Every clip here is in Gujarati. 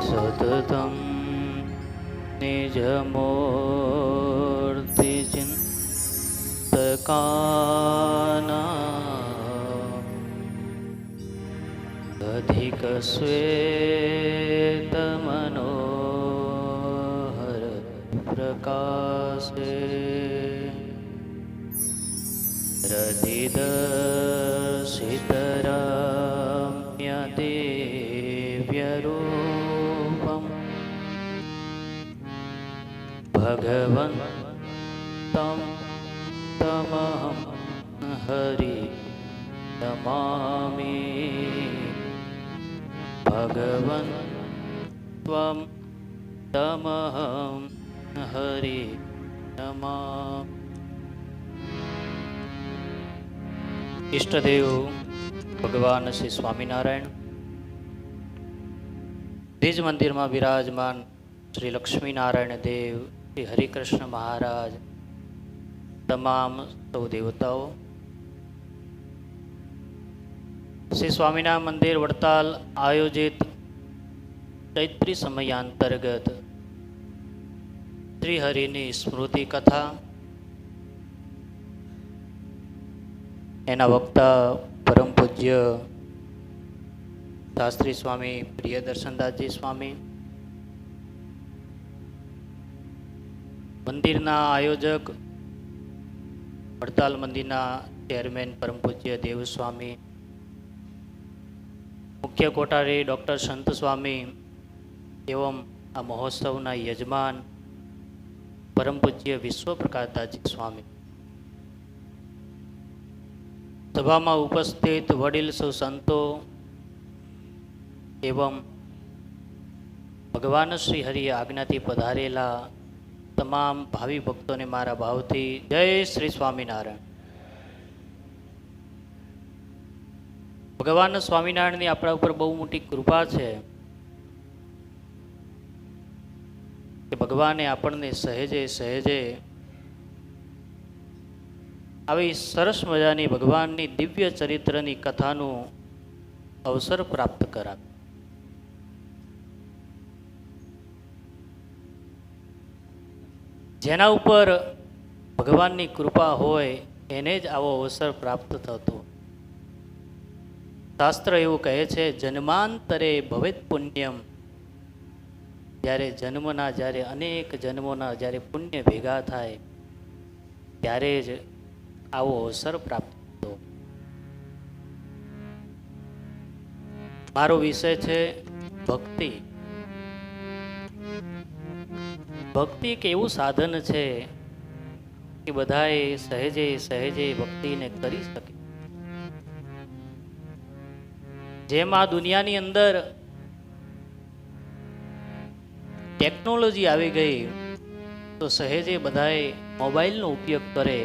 સતતમ નિજમૂર્તિ ચિંતકાના અધિક શ્વેત મનોહર પ્રકાશે રધિદર્શિતરમ્ય દિવ્યરૂપમ ભગવન્તં તમહં હરિ નમામિ ભગવન ત્વં તમહં હરિ નમામિ. ઈષ્ટદેવ ભગવાન શ્રી સ્વામિનારાયણ, દ્વિજ મંદિરમાં બિરાજમાન શ્રી લક્ષ્મીનારાયણ દેવ, શ્રી હરિકૃષ્ણ મહારાજ, તમામ સૌ દેવતાઓ, શ્રી સ્વામિનારાયણ મંદિર વડતાલ આયોજિત ચૈત્રી સમયાંતર્ગત શ્રી હરિની સ્મૃતિ કથા, એના વક્તા પરમ પૂજ્ય શાસ્ત્રી સ્વામી પ્રિયદર્શનદાસજી સ્વામી, મંદિરના આયોજક વડતાલ મંદિરના ચેરમેન પરમ પૂજ્ય દેવસ્વામી, મુખ્ય કોઠારી ડૉક્ટર સંત સ્વામી એવં આ મહોત્સવના યજમાન પરમ પૂજ્ય વિશ્વપ્રકાશદાસજી સ્વામી, સભામાં ઉપસ્થિત વડીલ સૌ સંતો એવં ભગવાન શ્રી હરિએ આજ્ઞાથી પધારેલા તમામ ભાવિ ભક્તોને મારા ભાવથી જય શ્રી સ્વામિનારાયણ. ભગવાન સ્વામિનારાયણની આપણા ઉપર બહુ મોટી કૃપા છે કે ભગવાને આપણને સહેજે સહેજે આવી સરસ મજાની ભગવાનની દિવ્ય ચરિત્રની કથાનું અવસર પ્રાપ્ત કરાવ્યું. જેના ઉપર ભગવાનની કૃપા હોય એને જ આવો અવસર પ્રાપ્ત થતો. શાસ્ત્ર એવું કહે છે, જન્માંતરે ભવેત પુણ્યમ, જ્યારે જન્મના, જ્યારે અનેક જન્મોના જ્યારે પુણ્ય ભેગા થાય ત્યારે જ આવો અવસર પ્રાપ્ત થતો. મારો વિષય છે ભક્તિ. ભક્તિ એક એવું સાધન છે કે બધાએ સહેજે સહેજે ભક્તિને કરી શકે. જેમ આ દુનિયાની અંદર ટેકનોલોજી આવી ગઈ તો સહેજે બધાએ મોબાઈલનો ઉપયોગ કરે,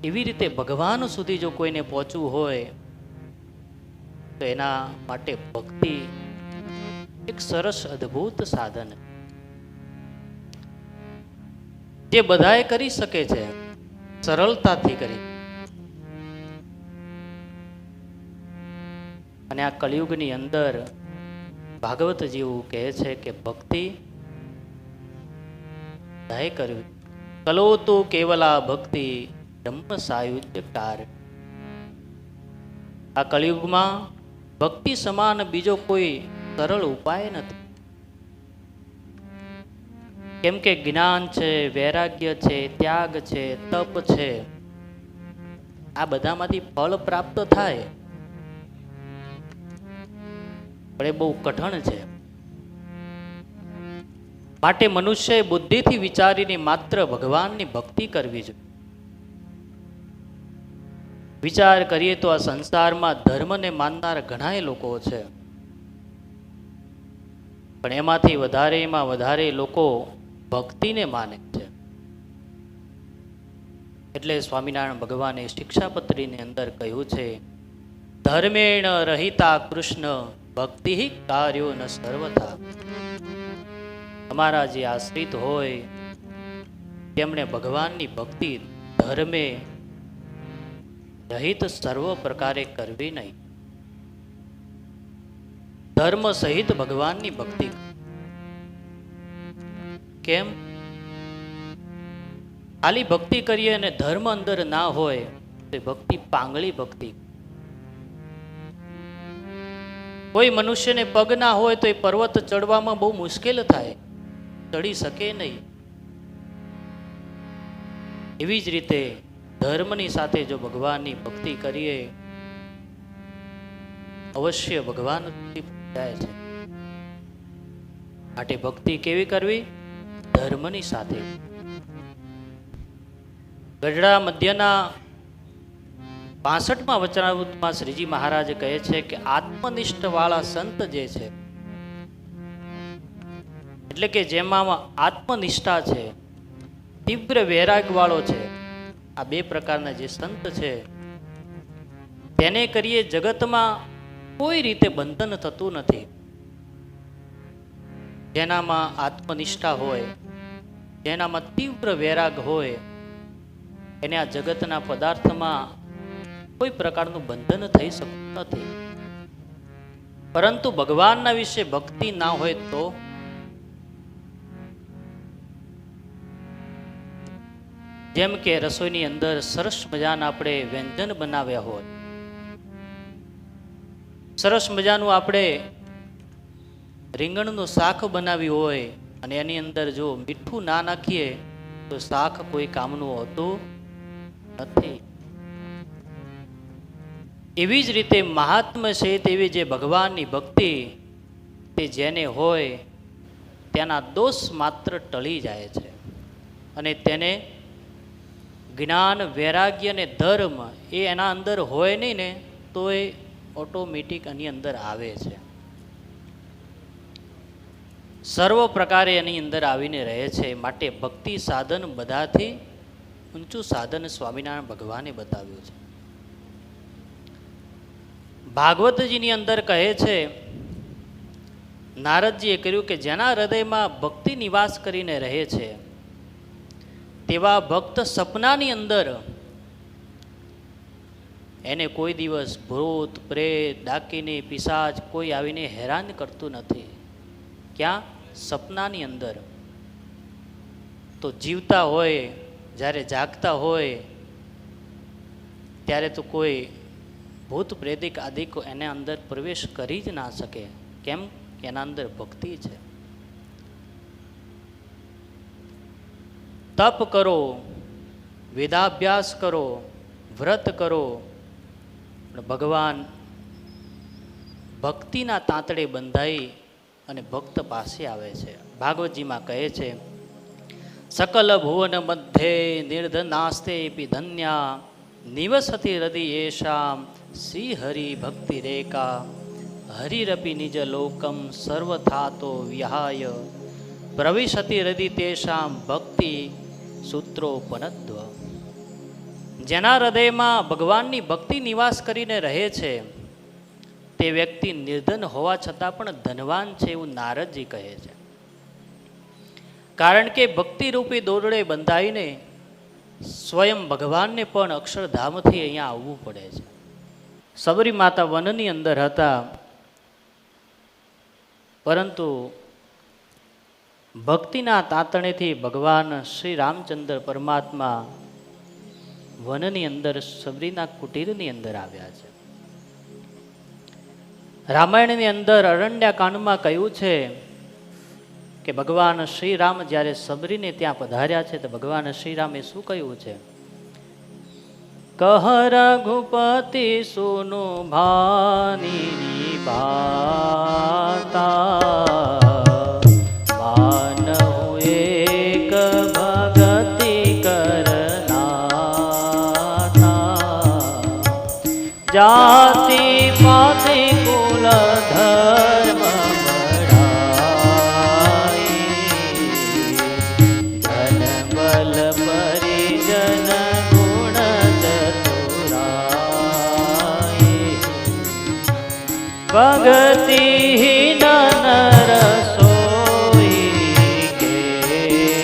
એવી રીતે ભગવાન સુધી જો કોઈને પહોંચવું હોય તો એના માટે ભક્તિ એક સરસ અદ્ભુત સાધન જે બધાએ કરી શકે છે, સરળતાથી કરી. અને આ કળિયુગની અંદર ભાગવત જેવું કહે છે કે ભક્તિ બધાએ કરવી. કલો તો કેવલા ભક્તિ બ્રહ્મ સાયુજ્યકાર. આ કળિયુગમાં ભક્તિ સમાન બીજો કોઈ સરળ ઉપાય નથી. કેમ કે જ્ઞાન છે, વૈરાગ્ય છે, ત્યાગ છે, તપ છે, આ બધામાંથી ફળ પ્રાપ્ત થાય પણ એ બહુ કઠણ છે. માટે મનુષ્યએ બુદ્ધિથી વિચારીને માત્ર ભગવાનની ભક્તિ કરવી જોઈએ. વિચાર કરીએ તો આ સંસારમાં ધર્મને માનનાર ઘણા લોકો છે, પણ એમાંથી વધારેમાં વધારે લોકો ભક્તિને માને છે. એટલે સ્વામિનારાયણ ભગવાને શિક્ષાપત્રીની અંદર કહ્યું છે, ધર્મેણ રહિતા કૃષ્ણ ભક્તિ કાર્યો ન સર્વથા. તમારા જે આશ્રિત હોય તેમણે ભગવાનની ભક્તિ ધર્મે રહિત સર્વ પ્રકારે કરવી નહીં. ધર્મ સહિત ભગવાનની ભક્તિ. કેમ? ખાલી ભક્તિ કરીએ અને ધર્મ અંદર ના હોય તો ભક્તિ પાંગળી ભક્તિ. કોઈ મનુષ્યને પગ ના હોય તો એ પર્વત ચડવામાં બહુ મુશ્કેલ થાય, ચડી શકે નહીં. એવી જ રીતે ધર્મની સાથે જો ભગવાનની ભક્તિ કરીએ અવશ્ય ભગવાન જાય છે. માટે ભક્તિ કેવી કરવી? ધર્મની સાથે. ગઢડા મધ્યના 65મા વચનામૃતમાં શ્રીજી મહારાજ કહે છે કે આત્મનિષ્ઠ વાળા સંત જે છે, એટલે કે જેમાં આત્મનિષ્ઠા છે, તીવ્ર વૈરાગ વાળો છે, આ બે પ્રકારના જે સંત છે તેને કરીએ જગતમાં કોઈ રીતે બંધન થતું નથી. જેનામાં આત્મનિષ્ઠા હોય, જેનામાં તીવ્ર વૈરાગ હોય, એને આ જગતના પદાર્થમાં કોઈ પ્રકારનું બંધન થઈ શકતું નથી. પરંતુ ભગવાનના વિશે ભક્તિ ના હોય તો જેમ કે રસોઈની અંદર સરસ મજાના આપણે વ્યંજન બનાવ્યા હોય, સરસ મજાનું આપણે રીંગણનું શાક બનાવ્યું હોય અને એની અંદર જો મીઠું ના નાખીએ તો શાક કોઈ કામનું હોતું નથી. એવી જ રીતે મહાત્મ્ય છે તેવી જે ભગવાનની ભક્તિ તે જેને હોય તેના દોષ માત્ર ટળી જાય છે અને તેને જ્ઞાન, વૈરાગ્ય અને ધર્મ એ એના અંદર હોય નહીં ને તો એ ઓટોમેટિક એની અંદર આવે છે. સર્વ પ્રકારે એની અંદર આવીને રહે છે. માટે ભક્તિ સાધન બધાથી ઊંચું સાધન સ્વામિનારાયણ ભગવાને બતાવ્યું છે. ભાગવતજીની અંદર કહે છે, નારદજીએ કર્યું કે જેના હૃદયમાં ભક્તિ નિવાસ કરીને રહે છે તેવા ભક્ત સપનાની અંદર એને કોઈ દિવસ ભૂત, પ્રેત, ડાકીની, પિશાચ કોઈ આવીને હેરાન કરતું નથી. ક્યાં? સપનાની અંદર. તો જીવતા હોય, જ્યારે જાગતા હોય ત્યારે તો કોઈ ભૂત, પ્રેતિક આદિકો એને અંદર પ્રવેશ કરી જ ના શકે. કેમ? કે એના અંદર ભક્તિ છે. તપ કરો, વેદાભ્યાસ કરો, વ્રત કરો, પણ ભગવાન ભક્તિના તાંતડે બંધાઈ અને ભક્ત પાસે આવે છે. ભાગવતજીમાં કહે છે, સકલ ભુવન મધ્યે નિર્ધનાસ્તે પી ધન્યા નિવસતી હૃદયેશામ શ્રી હરિ ભક્તિ રેકા હરિરપી નિજ લોકમ સર્વથાતો વિહાય પ્રવિશતિ હૃદય તેષામ ભક્તિ સૂત્રોપનત્વ. જેના હૃદયમાં ભગવાનની ભક્તિ નિવાસ કરીને રહે છે તે વ્યક્તિ નિર્ધન હોવા છતાં પણ ધનવાન છે એવું નારદજી કહે છે. કારણ કે ભક્તિરૂપી દોરડે બંધાઈને સ્વયં ભગવાનને પણ અક્ષરધામથી અહીંયા આવવું પડે છે. સબરી માતા વનની અંદર હતા, પરંતુ ભક્તિના તાતણેથી ભગવાન શ્રી રામચંદ્ર પરમાત્મા વનની અંદર સબરીના કુટીરની અંદર આવ્યા છે. રામાયણની અંદર અરણ્યકાંડમાં કહ્યું છે કે ભગવાન શ્રી રામ જ્યારે સબરીને ત્યાં પધાર્યા છે તો ભગવાન શ્રી રામે શું કહ્યું છે? કહ રઘુપતિ સુનો ભાની બાતા જાતિ પાતિ કુલ ધર્મ બઢાઈ ધન બલ પરિજન ગુણ ચતુરાઈ ભગતિ હીન નર સોઈ કેસા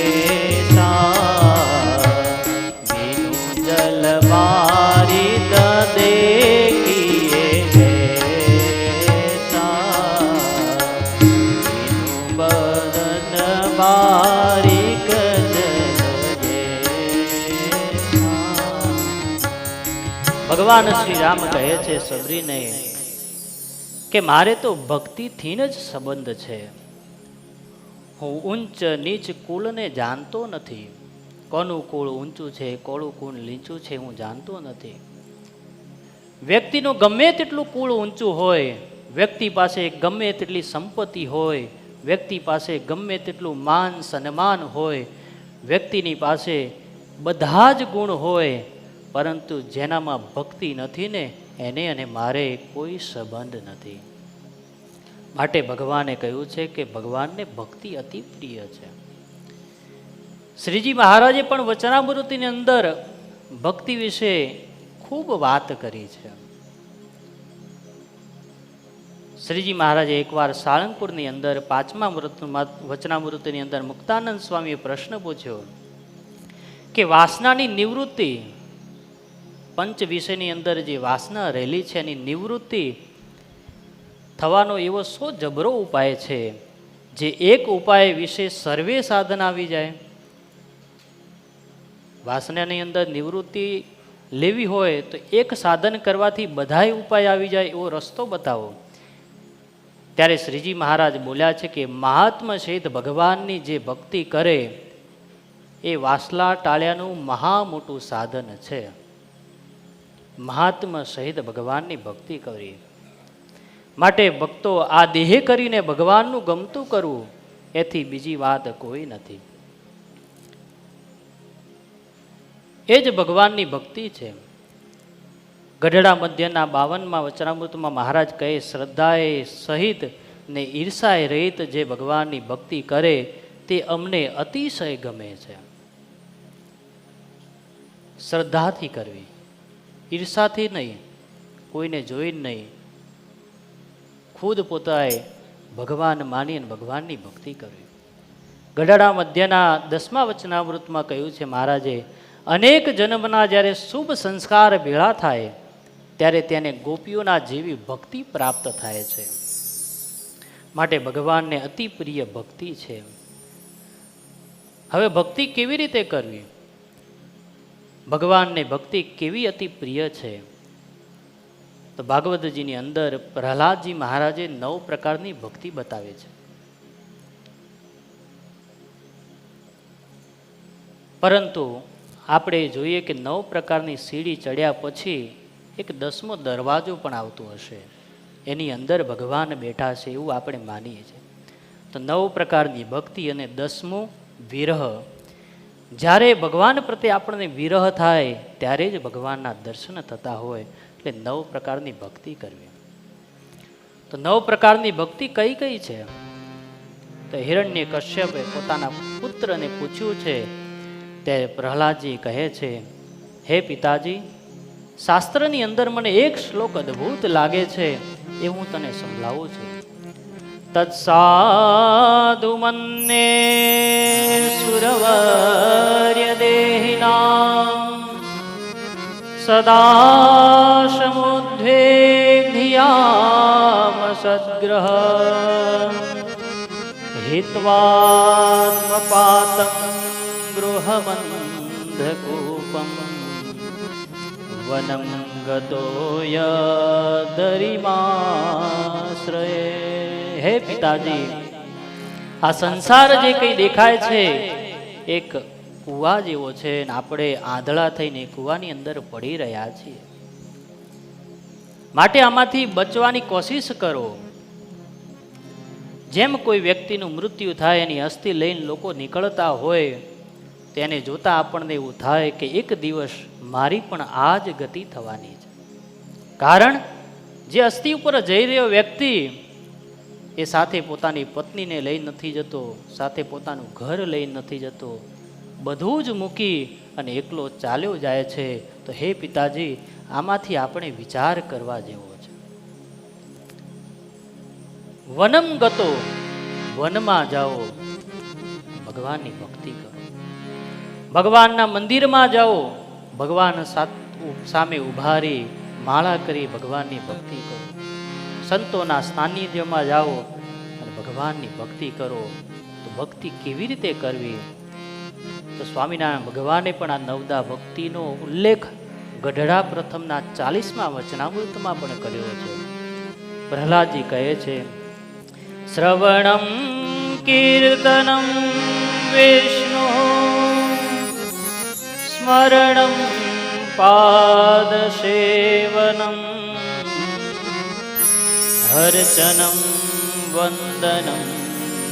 વિનુ જલ મારી દે ભગવાન શ્રી રામ કહે છે સબરીને કે મારે તો ભક્તિથી જ સંબંધ છે. હું ઊંચ નીચ કુળને જાણતો નથી. કોનું કુળ ઊંચું છે, કોનું કુળ નીચું છે, હું જાણતો નથી. વ્યક્તિનું ગમે તેટલું કુળ ઊંચું હોય, વ્યક્તિ પાસે ગમે તેટલી સંપત્તિ હોય, વ્યક્તિ પાસે ગમે તેટલું માન સન્માન હોય, વ્યક્તિની પાસે બધા જ ગુણ હોય, પરંતુ જેનામાં ભક્તિ નથી ને એને અને મારે કોઈ સંબંધ નથી. માટે ભગવાને કહ્યું છે કે ભગવાનને ભક્તિ અતિ પ્રિય છે. શ્રીજી મહારાજે પણ વચનામૃતિની અંદર ભક્તિ વિશે ખૂબ વાત કરી છે. શ્રીજી મહારાજે એકવાર સાળંગપુરની અંદર 5મા વચનામૃતિની અંદર મુક્તાનંદ સ્વામીએ પ્રશ્ન પૂછ્યો કે વાસનાની નિવૃત્તિ, પંચ વિષયની અંદર જે વાસના રહેલી છે એની નિવૃત્તિ થવાનો એવો શો જબરો ઉપાય છે જે એક ઉપાય વિશે સર્વે સાધન આવી જાય. વાસનાની અંદર નિવૃત્તિ લેવી હોય તો એક સાધન કરવાથી બધાય ઉપાય આવી જાય એવો રસ્તો બતાવો. ત્યારે શ્રીજી મહારાજ બોલ્યા છે કે મહાત્મા સહિત ભગવાનની જે ભક્તિ કરે એ વાસલા ટાળ્યાનું મહા મોટું સાધન છે. મહાત્મા સહિત ભગવાનની ભક્તિ કરવી માટે ભક્તો આ દેહ કરીને ભગવાનનું ગમતું કરવું એથી બીજી વાત કોઈ નથી. એ જ ભગવાનની ભક્તિ છે. ગઢડા મધ્યના 52મા વચનામૃતમાં મહારાજ કહે શ્રદ્ધાએ સહિત ને ઈર્ષાએ રહિત જે ભગવાનની ભક્તિ કરે તે અમને અતિશય ગમે છે. શ્રદ્ધાથી કરવી, ઈર્ષાથી નહીં, કોઈને જોઈને નહીં, ખુદ પોતાએ ભગવાન માની ભગવાનની ભક્તિ કરવી. ગઢડા મધ્યના 10મા વચનામૃતમાં કહ્યું છે મહારાજે અનેક જન્મના જ્યારે શુભ સંસ્કાર ભેળા થાય ત્યારે તેને ગોપીઓના જેવી ભક્તિ પ્રાપ્ત થાય છે. માટે ભગવાનને અતિ પ્રિય ભક્તિ છે. હવે ભક્તિ કેવી રીતે કરવી? ભગવાનને ભક્તિ કેવી અતિ પ્રિય છે? તો ભાગવતજીની અંદર પ્રહલાદજી મહારાજે 9 પ્રકારની ભક્તિ બતાવે છે. પરંતુ આપણે જોઈએ કે 9 પ્રકારની સીડી ચડ્યા પછી એક 10મો દરવાજો પણ આવતો હશે, એની અંદર ભગવાન બેઠા છે એવું આપણે માનીએ છીએ. તો 9 પ્રકારની ભક્તિ અને 10મું વિરહ. જ્યારે ભગવાન પ્રત્યે આપણને વિરહ થાય ત્યારે જ ભગવાનના દર્શન થતા હોય. એટલે 9 પ્રકારની ભક્તિ કરવી. તો 9 પ્રકારની ભક્તિ કઈ કઈ છે? તો હિરણ્યકશ્યપે પોતાના પુત્રને પૂછ્યું છે ત્યારે પ્રહલાદજી કહે છે હે પિતાજી, શાસ્ત્રની અંદર મને એક શ્લોક અદ્ભુત લાગે છે એ હું તને સંભળાવું છું. તત્સાધુ મન્યે સુરવર્ય દેહિનાં સદા સમુદ્વેધિયામ સદ્ગ્રહ હિત્વાત્મપાતં ગૃહમંધકૂપમ વનમ ગતો યદરિમાશ્રયે. હે પિતાજી, આ સંસાર જે કંઈ દેખાય છે એક કૂવા જેવો છે ને આપણે આંધળા થઈને કૂવાની અંદર પડી રહ્યા છીએ. માટે આમાંથી બચવાની કોશિશ કરો. જેમ કોઈ વ્યક્તિનું મૃત્યુ થાય એની અસ્થિ લઈને લોકો નીકળતા હોય તેને જોતા આપણને એવું થાય કે એક દિવસ મારી પણ આ જ ગતિ થવાની છે. કારણ જે અસ્થિ ઉપર જઈ રહ્યો વ્યક્તિ એ સાથે પોતાની પત્નીને લઈ નથી જતો, સાથે પોતાનું ઘર લઈ નથી જતો, બધું જ મૂકી અને એકલો ચાલ્યો જાય છે. તો હે પિતાજી, આમાંથી આપણે વિચાર કરવા જેવો છે. વનમ ગતો, વનમાં જાઓ, ભગવાનની ભક્તિ કરો. ભગવાનના મંદિરમાં જાઓ, ભગવાન સામે ઉભા રહી માળા કરી ભગવાનની ભક્તિ કરો. સંતોના સાનિધ્યમાં જાઓ અને ભગવાનની ભક્તિ કરો. તો ભક્તિ કેવી રીતે કરવી? તો સ્વામિનારાયણ ભગવાને પણ આ નવદા ભક્તિનો ઉલ્લેખ ગઢડા પ્રથમના 40મા વચનામૃતમાં પણ કર્યો છે. પ્રહલાદજી કહે છે, શ્રવણમ કીર્તનમ વિષ્ણુ સ્મરણમ પાદ સેવનમ હર્ચનમ વંદનમ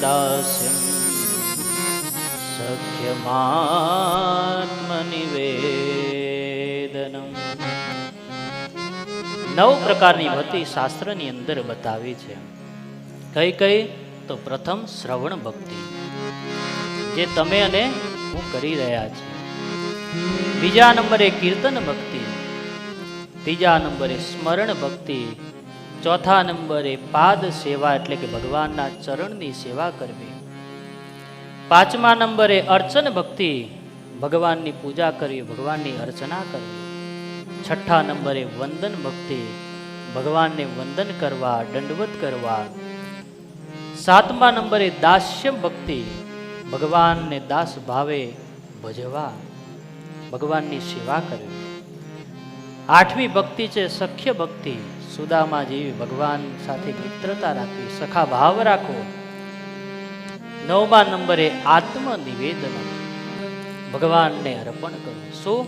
દાસ્યમ સખ્યમાત્મનિવેદનમ. 9 પ્રકારની ભક્તિ શાસ્ત્રની અંદર બતાવી છે. કઈ કઈ? તો પ્રથમ શ્રવણ ભક્તિ, જે તમે અને હું કરી રહ્યા છીએ. બીજા નંબરે કીર્તન ભક્તિ, ત્રીજા નંબરે સ્મરણ ભક્તિ, ચોથા નંબરે પાદ સેવા એટલે કે ભગવાનના ચરણની સેવા કરવી, પાંચમા નંબરે અર્ચન ભક્તિ, ભગવાનની પૂજા કરવી, ભગવાનની અર્ચના કરવી, છઠ્ઠા નંબરે વંદન ભક્તિ, ભગવાનને વંદન કરવા, દંડવત કરવા, સાતમા નંબરે દાસ્ય ભક્તિ, ભગવાનને દાસ ભાવે ભજવા, ભગવાનની સેવા કરવી, આઠમી ભક્તિ છે સખ્ય ભક્તિ, સુદામા જેવી ભગવાન સાથે મિત્રતા રાખવી, સખા ભાવ રાખવો. નવમા નંબરે આત્મ નિવેદન, ભગવાનને અર્પણ કરવું. શું?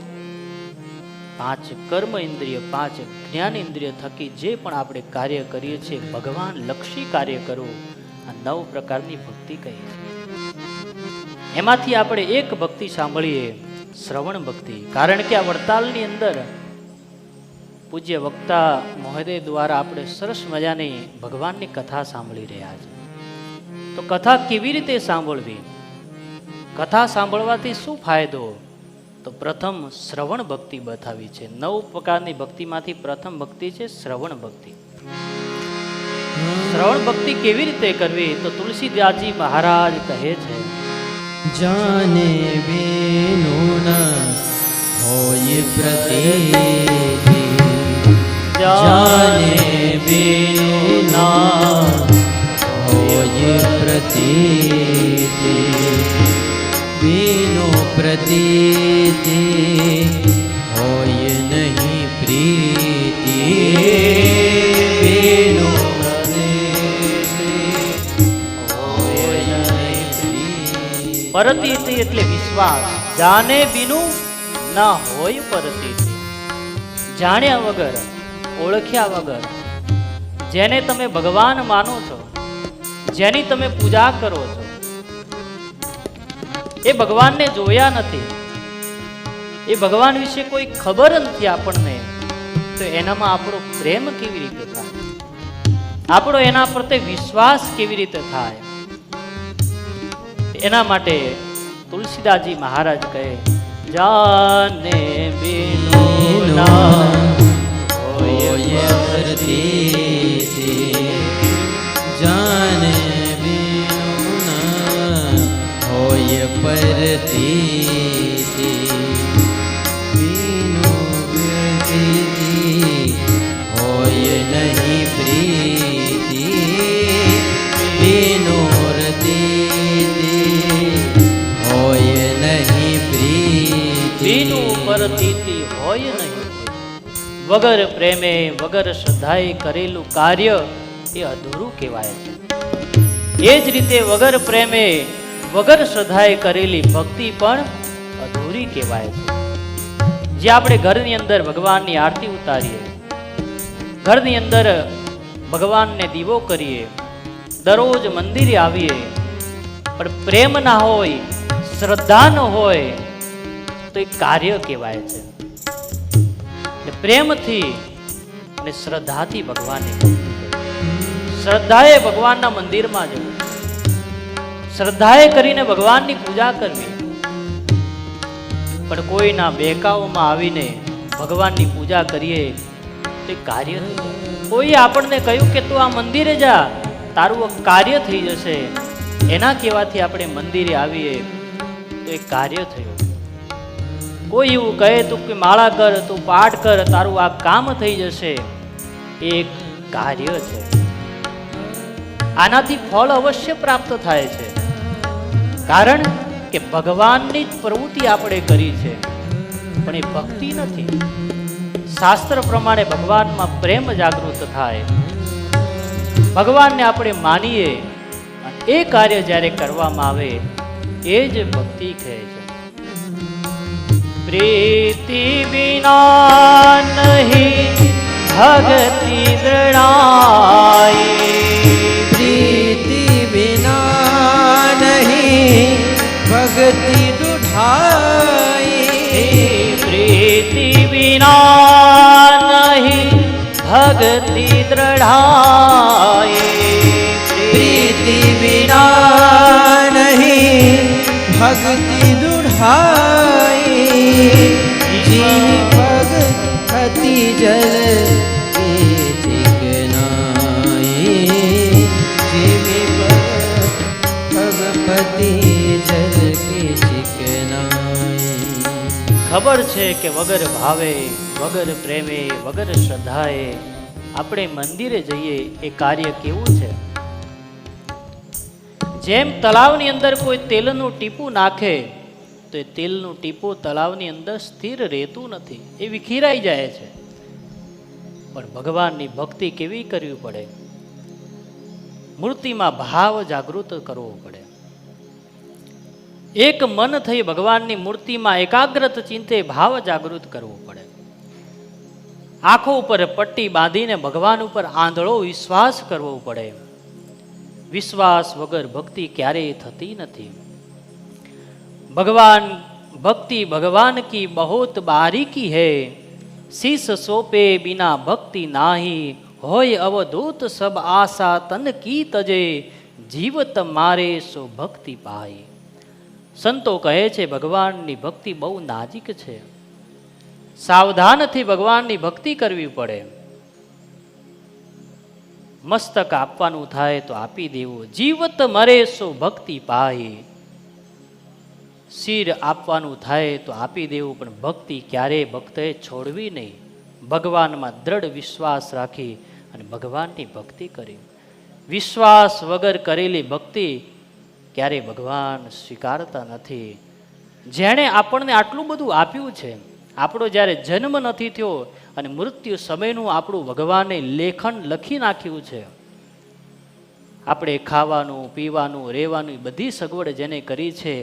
5 કર્મ ઇન્દ્રિય, 5 જ્ઞાન ઇન્દ્રિય થકી જે પણ આપણે કાર્ય કરીએ છીએ ભગવાન લક્ષી કાર્ય કરવું, આ 9 પ્રકારની ભક્તિ કહી છે. એમાંથી આપણે એક ભક્તિ સાંભળીએ, શ્રવણ ભક્તિ. કારણ કે આ વડતાલની અંદર પૂજ્ય વક્તા મહોદય દ્વારા આપણે સરસ મજાની ભગવાનની કથા સાંભળી રહ્યા છે. તો કથા કેવી રીતે સાંભળવી? કથા સાંભળવાથી શું ફાયદો? તો પ્રથમ શ્રવણ ભક્તિ બતાવી છે. 9 પ્રકારની ભક્તિમાંથી પ્રથમ ભક્તિ છે શ્રવણ ભક્તિ. શ્રવણ ભક્તિ કેવી રીતે કરવી? તો તુલસીદાસજી મહારાજ કહે છે, જાને બીનુ ન હોય પ્રતીતિ, જાને બીનુ ના હોય પ્રતીતિ, બીનો પ્રતીતિ હોય નહીં પ્રીતિ, બીનો પરતીતિ એટલે વિશ્વાસ. જાને બીનું ના હોય પરતીતિ, જાણ્યા વગર, ઓળખ્યા વગર જેને તમે ભગવાન માનો છો, જેની તમે પૂજા કરો છો, એ ભગવાનને જોયા નથી, એ ભગવાન વિશે કોઈ ખબર નથી આપણને, તો એનામાં આપણો પ્રેમ કેવી રીતે થાય? આપણો એના પ્રત્યે વિશ્વાસ કેવી રીતે થાય? એના માટે તુલસીદાસજી મહારાજ કહે, જાને બીનુ ના હોય પ્રતીતિ, જાને બીનુ ના હોય પરતીતિ, બીનો પ્રતીતિ હોય નહીં પ્રીતિ, બીનો રતીતિ હોય નહીં પ્રીતિ, બીનું પરતીતિ હોય નહીં. વગર પ્રેમે, વગર શ્રદ્ધાએ કરેલું કાર્ય એ અધૂરું કહેવાય છે. એ જ રીતે વગર પ્રેમે, વગર શ્રદ્ધાએ કરેલી ભક્તિ પણ અધૂરી કહેવાય છે. જે આપણે ઘરની અંદર ભગવાનની આરતી ઉતારીએ, ઘરની અંદર ભગવાનને દીવો કરીએ, દરરોજ મંદિરે આવીએ, પણ પ્રેમ ના હોય, શ્રદ્ધા ન હોય, તો એ કાર્ય કહેવાય છે. પ્રેમથી અને શ્રદ્ધાથી ભગવાનની ભક્તિ કરવી. શ્રદ્ધાએ ભગવાનના મંદિરમાં જવું, શ્રદ્ધાએ કરીને ભગવાનની પૂજા કરવી. પણ કોઈના બહેકાઓમાં આવીને ભગવાનની પૂજા કરીએ તો એ કાર્ય થઈ જાય. કોઈ આપણને કહ્યું કે તું આ મંદિરે જા, તારું કાર્ય થઈ જશે, એના કહેવાથી આપણે મંદિરે આવીએ તો એ કાર્ય થયું. કોઈ એવું કહે તું કે માળા કર, તું પાઠ કર, તારું આ કામ થઈ જશે, એક કાર્ય છે. આનાથી ફળ અવશ્ય પ્રાપ્ત થાય છે, કારણ કે ભગવાનની જ પ્રવૃત્તિ આપણે કરી છે, પણ એ ભક્તિ નથી. શાસ્ત્ર પ્રમાણે ભગવાનમાં પ્રેમ જાગૃત થાય, ભગવાનને આપણે માનીએ, એ કાર્ય જ્યારે કરવામાં આવે એ જ ભક્તિ કહે છે. પ્રીતિ વિના નહીં ભક્તિ દ્રઢાય, प्रीति बिना नहीं भक्ति दुढ़ाई, પ્રીતિ વિના નહીં ભક્તિ દ્રઢાય, प्रीति बिना नहीं भक्ति दुढ़ाई, जीव भगति जल के चिकनाई, जीव भगपति जल के चिकनाई. ખબર છે કે વગર ભાવે, વગર પ્રેમે, વગર શ્રદ્ધાએ આપણે મંદિરે જઈએ એ કાર્ય કેવું છે? જેમ તળાવની અંદર કોઈ તેલનું ટીપું નાખે તો એ તેલનું ટીપું તળાવની અંદર સ્થિર રહેતું નથી, એ વિખેરાઈ જાય છે. પણ ભગવાનની ભક્તિ કેવી કરવી પડે? મૂર્તિમાં ભાવ જાગૃત કરવો પડે. એક મન થઈ ભગવાનની મૂર્તિમાં એકાગ્રત ચિંતે ભાવ જાગૃત કરવો પડે. આંખો ઉપર પટ્ટી બાંધીને ભગવાન ઉપર આંધળો વિશ્વાસ કરવો પડે. વિશ્વાસ વગર ભક્તિ ક્યારેય થતી નથી. ભગવાન ભક્તિ ભગવાન કી બહોત બારીકી હૈ, શીશ સોપે બિના ભક્તિ નાહી, હોય અવધૂત સબ આશા તન કી તજે, જીવત મારે સો ભક્તિ પાઈ. સંતો કહે છે ભગવાનની ભક્તિ બહુ નાજુક છે, સાવધાનથી ભગવાનની ભક્તિ કરવી પડે. મસ્તક આપવાનું થાય તો આપી દેવું, જીવત મરે સો ભક્તિ પાઈ. શિર આપવાનું થાય તો આપી દેવું, પણ ભક્તિ ક્યારેય ભક્તએ છોડવી નહીં. ભગવાનમાં દ્રઢ વિશ્વાસ રાખી અને ભગવાનની ભક્તિ કરી. વિશ્વાસ વગર કરેલી ભક્તિ ક્યારેય ભગવાન સ્વીકારતા નથી. જેણે આપણને આટલું બધું આપ્યું છે, આપણો જ્યારે જન્મ નથી થયો અને મૃત્યુ સમયનું આપણું ભગવાને લેખન લખી નાખ્યું છે. આપણે ખાવાનું, પીવાનું, રહેવાનું એ બધી સગવડ જેને કરી છે,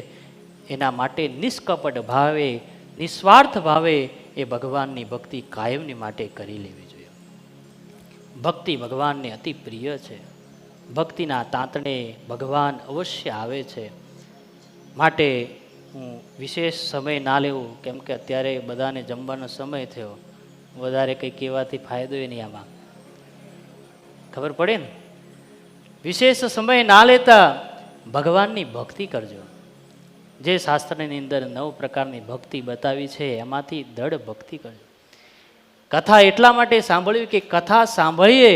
એના માટે નિષ્કપટ ભાવે, નિસ્વાર્થ ભાવે એ ભગવાનની ભક્તિ કાયમની માટે કરી લેવી જોઈએ. ભક્તિ ભગવાનને અતિ પ્રિય છે. ભક્તિના તાંતણે ભગવાન અવશ્ય આવે છે. માટે હું વિશેષ સમય ના લેવું, કેમ કે અત્યારે બધાને જમવાનો સમય થયો, વધારે કંઈ કહેવાથી ફાયદો નહીં. આમાં ખબર પડે ને, વિશેષ સમય ના લેતા ભગવાનની ભક્તિ કરજો. જે શાસ્ત્રની અંદર 9 પ્રકારની ભક્તિ બતાવી છે, એમાંથી દ્રઢ ભક્તિ કરજો. કથા એટલા માટે સાંભળ્યું કે કથા સાંભળીએ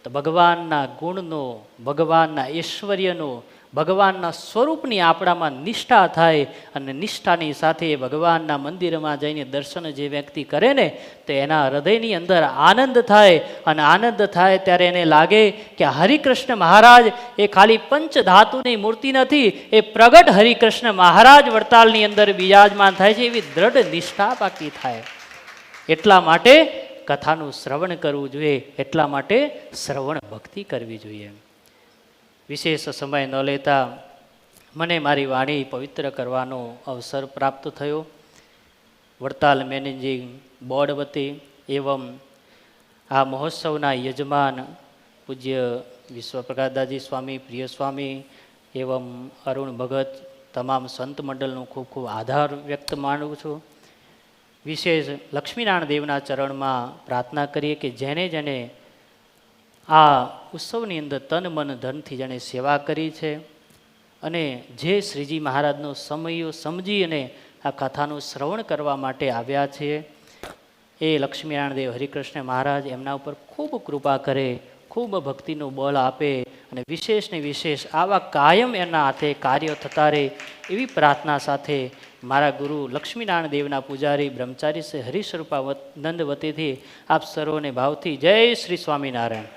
તો ભગવાનના ગુણનો, ભગવાનના ઐશ્વર્યનો, ભગવાનના સ્વરૂપની આપણામાં નિષ્ઠા થાય. અને નિષ્ઠાની સાથે ભગવાનના મંદિરમાં જઈને દર્શન જે વ્યક્તિ કરે ને, તો એના હૃદયની અંદર આનંદ થાય. અને આનંદ થાય ત્યારે એને લાગે કે હરિકૃષ્ણ મહારાજ એ ખાલી પંચધાતુની મૂર્તિ નથી, એ પ્રગટ હરિકૃષ્ણ મહારાજ વડતાલની અંદર બિરાજમાન થાય છે, એવી દ્રઢ નિષ્ઠા પાકી થાય. એટલા માટે કથાનું શ્રવણ કરવું જોઈએ, એટલા માટે શ્રવણ ભક્તિ કરવી જોઈએ. વિશેષ સમય ન લેતા મને મારી વાણી પવિત્ર કરવાનો અવસર પ્રાપ્ત થયો. વડતાલ મેનેજિંગ બોર્ડ વતી એવં આ મહોત્સવના યજમાન પૂજ્ય વિશ્વપ્રકાશદાસજી સ્વામી, પ્રિય સ્વામી એવં અરુણ ભગત, તમામ સંત મંડળનો ખૂબ ખૂબ આભાર વ્યક્ત માનું છું. વિશેષ લક્ષ્મીનારાયણ દેવના ચરણમાં પ્રાર્થના કરીએ કે જેને જેને આ ઉત્સવની અંદર તન મન ધનથી જેણે સેવા કરી છે અને જે શ્રીજી મહારાજનો સમયો સમજી અને આ કથાનું શ્રવણ કરવા માટે આવ્યા છે, એ લક્ષ્મીનારાયણ દેવ હરિકૃષ્ણ મહારાજ એમના ઉપર ખૂબ કૃપા કરે, ખૂબ ભક્તિનું બળ આપે અને વિશેષ ને વિશેષ આવા કાયમ એના હાથે કાર્યો થતા રહે, એવી પ્રાર્થના સાથે મારા ગુરુ લક્ષ્મીનારાયણ દેવના પૂજારી બ્રહ્મચારી શ્રી હરિસ્વરૂપાનંદ વતીથી આપ સર્વોને ભાવથી જય શ્રી સ્વામિનારાયણ.